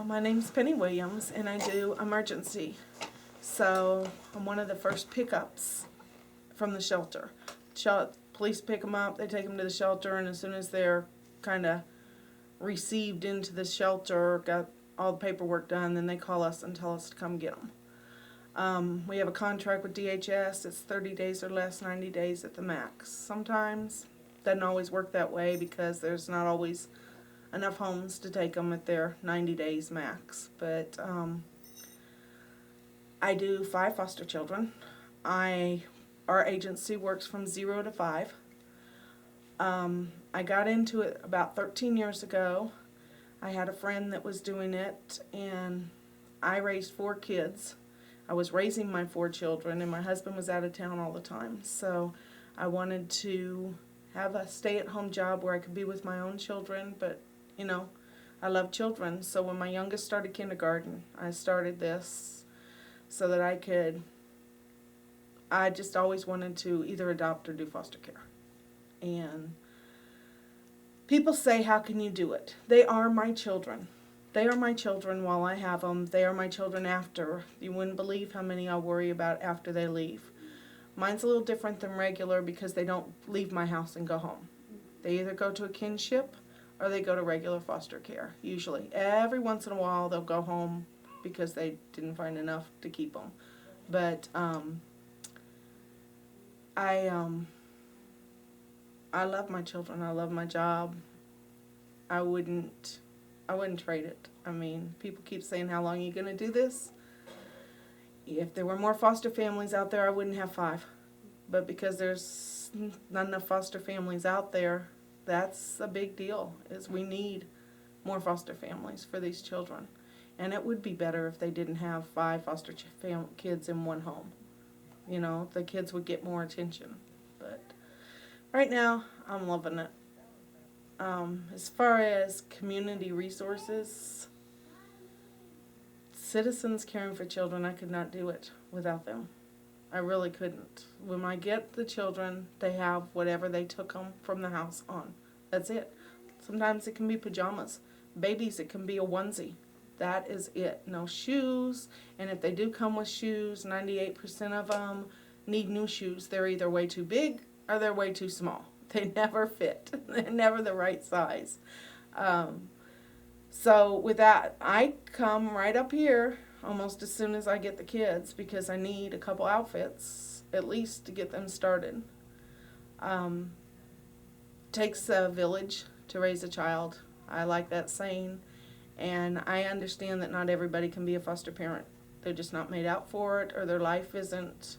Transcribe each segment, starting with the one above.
My name's Penny Williams, and I do emergency. So I'm one of the first pickups from the shelter. Police pick them up, they take them to the shelter, and as soon as they're kind of received into the shelter, got all the paperwork done, then they call us and tell us to come get them. We have a contract with DHS. It's 30 days or less, 90 days at the max. Sometimes doesn't always work that way because there's not always enough homes to take them at their 90 days max. But I do 5 foster children. Our agency works from 0 to 5. I got into it about 13 years ago. I had a friend that was doing it, and I raised 4 kids. I was raising my 4 children, and my husband was out of town all the time. So I wanted to have a stay-at-home job where I could be with my own children, but, you know, I love children. So when my youngest started kindergarten, I started this so that I just always wanted to either adopt or do foster care. And people say, how can you do it? They are my children. They are my children while I have them. They are my children after. You wouldn't believe how many I worry about after they leave. Mine's a little different than regular because they don't leave my house and go home. They either go to a kinship or they go to regular foster care, usually. Every once in a while they'll go home because they didn't find enough to keep them. But I love my children. I love my job. I wouldn't trade it. I mean, people keep saying, how long are you going to do this? If there were more foster families out there, I wouldn't have 5. But because there's not enough foster families out there, that's a big deal, is we need more foster families for these children. And it would be better if they didn't have 5 foster kids in one home. You know, the kids would get more attention. But right now, I'm loving it. As far as community resources, Citizens Caring for Children, I could not do it without them. I really couldn't. When I get the children, they have whatever they took them from the house on. That's it. Sometimes it can be pajamas. Babies, it can be a onesie. That is it. No shoes. And if they do come with shoes, 98% of them need new shoes. They're either way too big or they're way too small. They never fit. They're never the right size. So with that, I come right up here almost as soon as I get the kids because I need a couple outfits at least to get them started. Takes a village to raise a child. I like that saying. And I understand that not everybody can be a foster parent. They're just not made out for it, or their life isn't,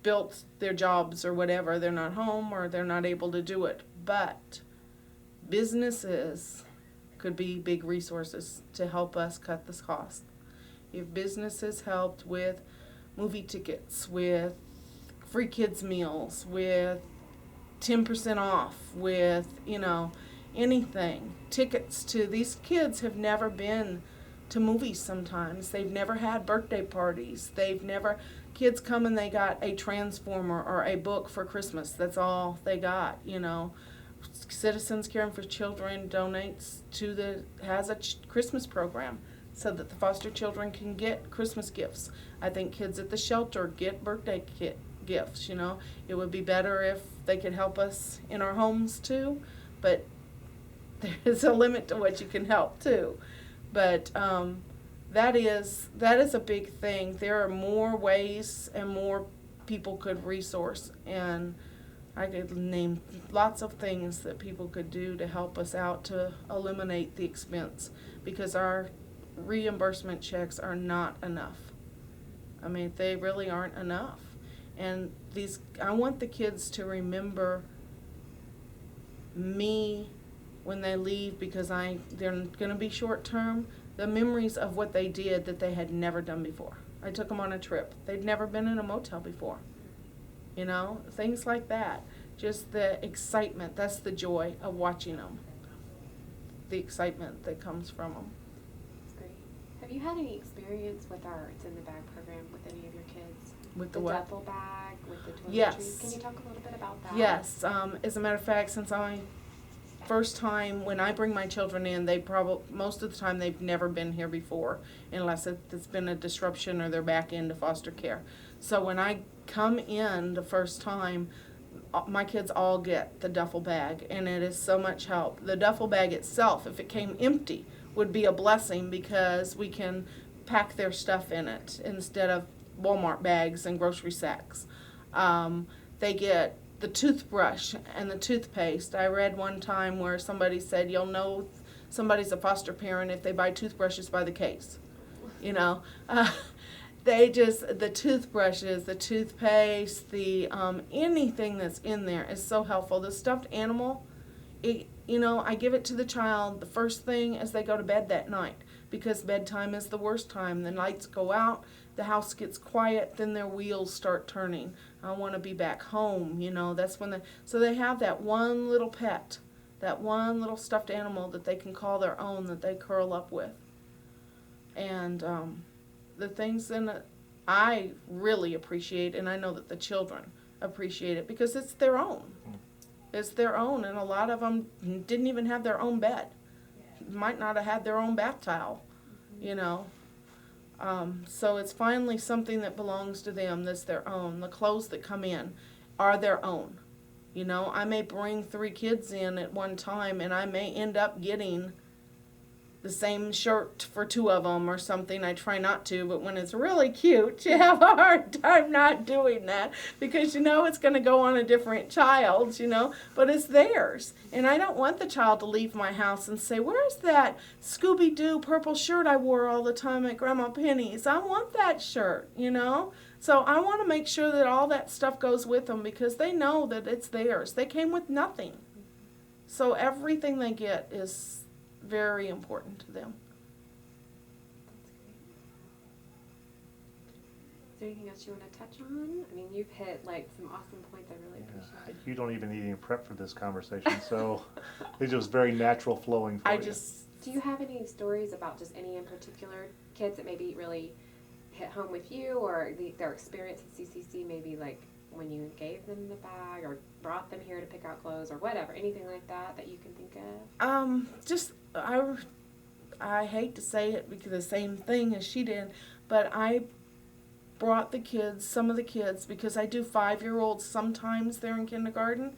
built, their jobs or whatever. They're not home or they're not able to do it. But businesses could be big resources to help us cut this cost. If businesses helped with movie tickets, with free kids meals, with 10% off, with, anything. Tickets to, these kids have never been to movies sometimes. They've never had birthday parties. Kids come and they got a transformer or a book for Christmas. That's all they got, Citizens Caring for Children has a Christmas program so that the foster children can get Christmas gifts. I think kids at the shelter get birthday gifts, It would be better if they could help us in our homes too, but there's a limit to what you can help too. But that is a big thing. There are more ways and more people could resource, and I could name lots of things that people could do to help us out to eliminate the expense, because our reimbursement checks are not enough. I mean, they really aren't enough. And I want the kids to remember me when they leave, because they're going to be short term, the memories of what they did that they had never done before. I took them on a trip. They'd never been in a motel before. Things like that. Just the excitement. That's the joy of watching them. The excitement that comes from them. That's great. Have you had any experience with our It's in the Bag program with any of your kids? With the what? Duffel bag, with the toiletries? Yes. Can you talk a little bit about that? Yes. As a matter of fact, since I first time when I bring my children in, most of the time they've never been here before, unless it's been a disruption or they're back into foster care. So when I come in the first time, my kids all get the duffel bag, and it is so much help. The duffel bag itself, if it came empty, would be a blessing because we can pack their stuff in it instead of Walmart bags and grocery sacks. They get the toothbrush and the toothpaste. I read one time where somebody said you'll know somebody's a foster parent if they buy toothbrushes by the case. You know, the toothbrushes, the toothpaste, the anything that's in there is so helpful. The stuffed animal, I give it to the child the first thing as they go to bed that night, because bedtime is the worst time. The lights go out, the house gets quiet, then their wheels start turning. I want to be back home, that's when so they have that one little pet, that one little stuffed animal that they can call their own, that they curl up with. And the things in it I really appreciate, and I know that the children appreciate it because it's their own. It's their own, and a lot of them didn't even have their own bed. Might not have had their own bath towel, So it's finally something that belongs to them, that's their own. The clothes that come in are their own. I may bring 3 kids in at one time, and I may end up getting the same shirt for 2 of them or something. I try not to, but when it's really cute, you have a hard time not doing that because it's going to go on a different child, but it's theirs. And I don't want the child to leave my house and say, where's that Scooby-Doo purple shirt I wore all the time at Grandma Penny's? I want that shirt, So I want to make sure that all that stuff goes with them because they know that it's theirs. They came with nothing. So everything they get is very important to them. Is there anything else you want to touch on? I mean, you've hit some awesome points. I really appreciate. You don't even need any prep for this conversation, so it's just very natural flowing for you. Do you have any stories about just any in particular kids that maybe really hit home with you, or their experience at CCC, maybe when you gave them the bag or brought them here to pick out clothes or whatever, anything like that you can think of? I hate to say it because the same thing as she did, but I brought some of the kids, because I do 5-year-olds sometimes, they're in kindergarten,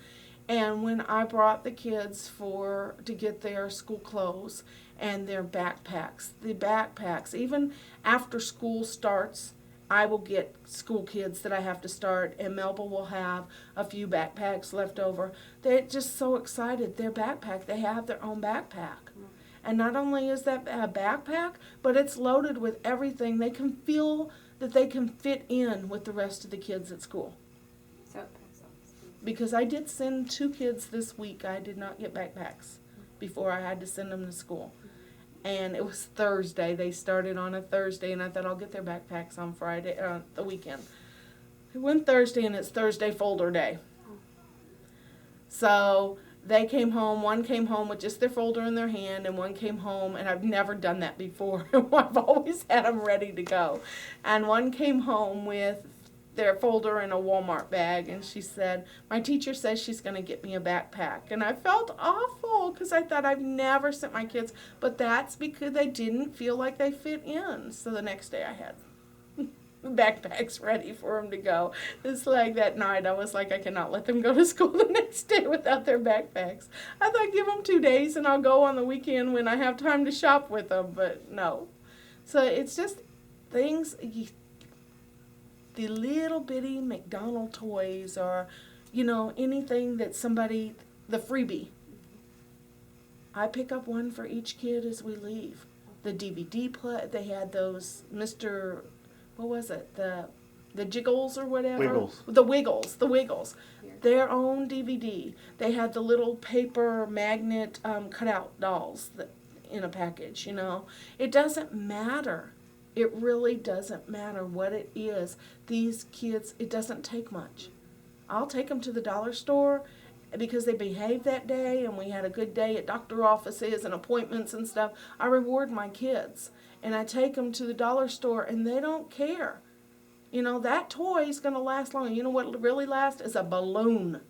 and when I brought the kids to get their school clothes and their backpacks, even after school starts, I will get school kids that I have to start, and Melba will have a few backpacks left over. They're just so excited. Their backpack, they have their own backpack. And not only is that a backpack, but it's loaded with everything. They can feel that they can fit in with the rest of the kids at school. Because I did send 2 kids this week. I did not get backpacks before I had to send them to school. And it was Thursday. They started on a Thursday, and I thought I'll get their backpacks on Friday, the weekend. It went Thursday, and it's Thursday folder day. So they came home. One came home with just their folder in their hand, and one came home, and I've never done that before. I've always had them ready to go. And one came home with their folder in a Walmart bag, and she said, my teacher says she's going to get me a backpack. And I felt awful because I thought I've never sent my kids, but that's because they didn't feel like they fit in. So the next day I had backpacks ready for them to go. It's like that night I was like, I cannot let them go to school the next day without their backpacks. I thought give them 2 days and I'll go on the weekend when I have time to shop with them, but no. So it's just things, the little bitty McDonald toys, or anything that the freebie. I pick up one for each kid as we leave. The DVD play, they had those what was it? The Jiggles or whatever? Wiggles. The Wiggles. Their own DVD. They had the little paper magnet cutout dolls in a package, It doesn't matter. It really doesn't matter what it is. These kids, it doesn't take much. I'll take them to the dollar store because they behaved that day and we had a good day at doctor offices and appointments and stuff. I reward my kids. And I take them to the dollar store and they don't care. That toy is going to last long. You know what really lasts? Is a balloon.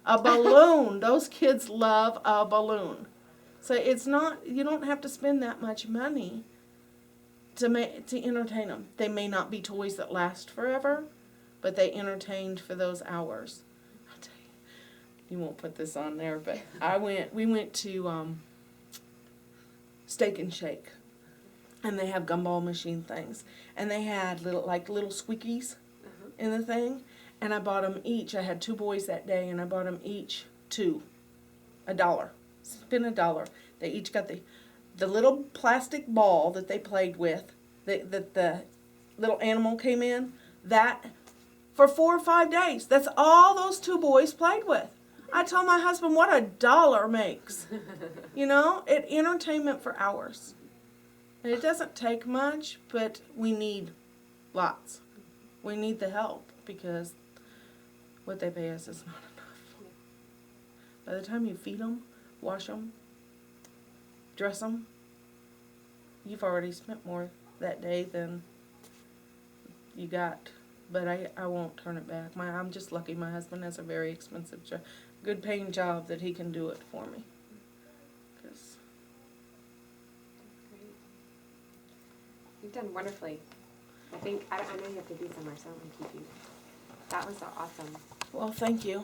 A balloon. Those kids love a balloon. So it's not, you don't have to spend that much money to entertain them. They may not be toys that last forever, but they entertained for those hours. I'll tell you, you won't put this on there, but we went to Steak and Shake, and they have gumball machine things, and they had little squeakies in the thing, and I bought them each. I had 2 boys that day, and I bought them each $2, $1. Spend $1. They each got the little plastic ball that they played with, that the little animal came in, that for 4 or 5 days. That's all those 2 boys played with. I told my husband what $1 makes. You know, it entertainment for hours. And it doesn't take much, but we need lots. We need the help because what they pay us is not enough. By the time you feed them, wash them, dress them, you've already spent more that day than you got. But I won't turn it back. I'm just lucky my husband has a very expensive job, good paying job that he can do it for me. 'Cause Great. You've done wonderfully. I know you have to be somewhere, so I don't want to keep you. That was so awesome. well, thank you.